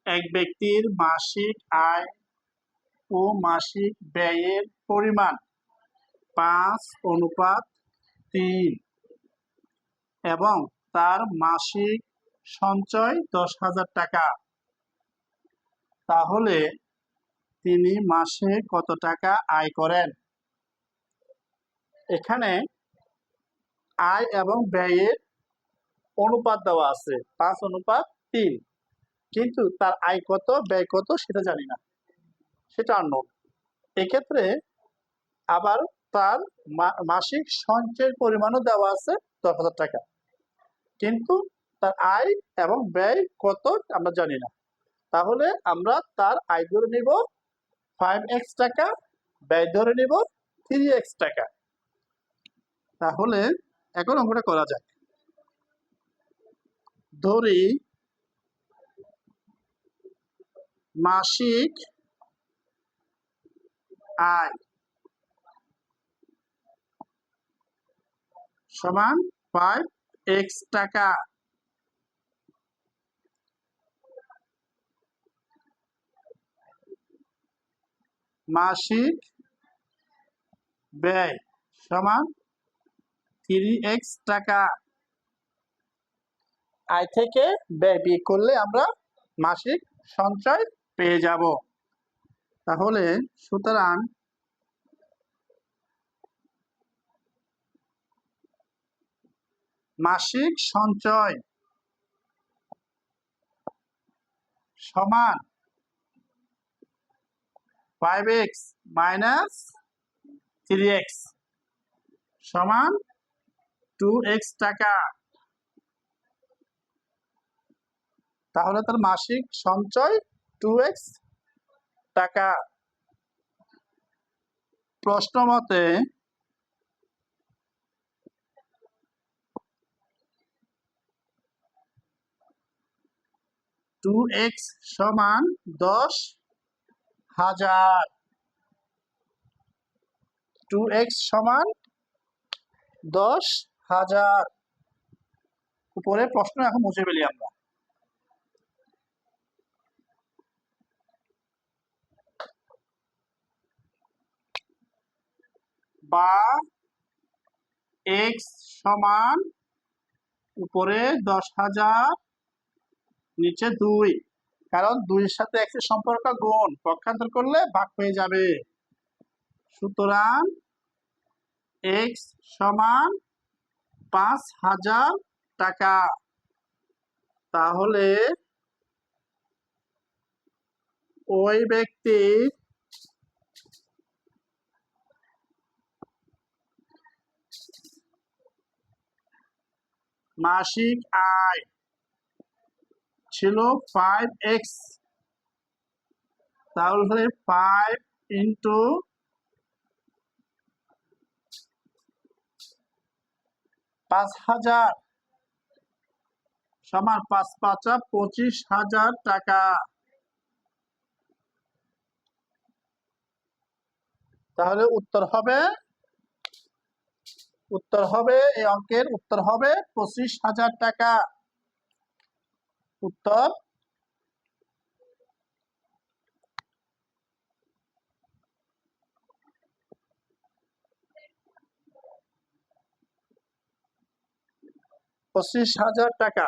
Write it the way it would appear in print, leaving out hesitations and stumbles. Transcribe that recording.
এক ব্যক্তির মাসিক আয় ও মাসিক ব্যয়ের পরিমাণ 5:3 এবং তার মাসিক সঞ্চয় 10,000 টাকা। তাহলে তিনি মাসে কত টাকা আয় করেন? এখানে আয় এবং ব্যয়ের অনুপাত দেওয়া আছে 5:3, কিন্তু তার আয় কত ব্যয় কত সেটা জানি না, সেটা আননোন। এক্ষেত্রে আবার তার মাসিক সঞ্চয়ের পরিমাণও দেওয়া আছে 10,000 টাকা, কিন্তু তার আয় এবং ব্যয় কত আমরা জানি না। তাহলে আমরা তার আয় ধরে নিব 5x টাকা, ব্যয় ধরে নিব 3x টাকা। তাহলে এখন অঙ্কটা করা যায়। ধরি মাসিক আয় সমান 5x টাকা, মাসিক ব্যয় সমান 3x টাকা। আয় থেকে ব্যয় বিয়োগ করলে আমরা মাসিক সঞ্চয় পেয়ে যাব। তাহলে সুতরাং মাসিক সঞ্চয় সমান 5x - 3x সমান 2x টাকা। তাহলে তার মাসিক সঞ্চয় 2x টাকা। প্রশ্ন মতে 2x সমান 10,000, 2x সমান 10,000। উপরে প্রশ্ন এখন মুছে ফেলি আমরা। বা x সমান উপরে 10,000 নিচে 2, কারণ 2-এর সাথে x এর সম্পর্ক গুণ, পক্ষান্তর করলে ভাগ হয়ে যাবে। সুতরাং x সমান 5,000 টাকা। তাহলে ওই ব্যক্তি মাসিক আয় ছিল 5x, তাহলে 5 × 5,000 সমান 5×5 = 25,000 টাকা। তাহলে উত্তর হবে এই অঙ্কের উত্তর হবে 25,000 টাকা। উত্তর 25,000 টাকা।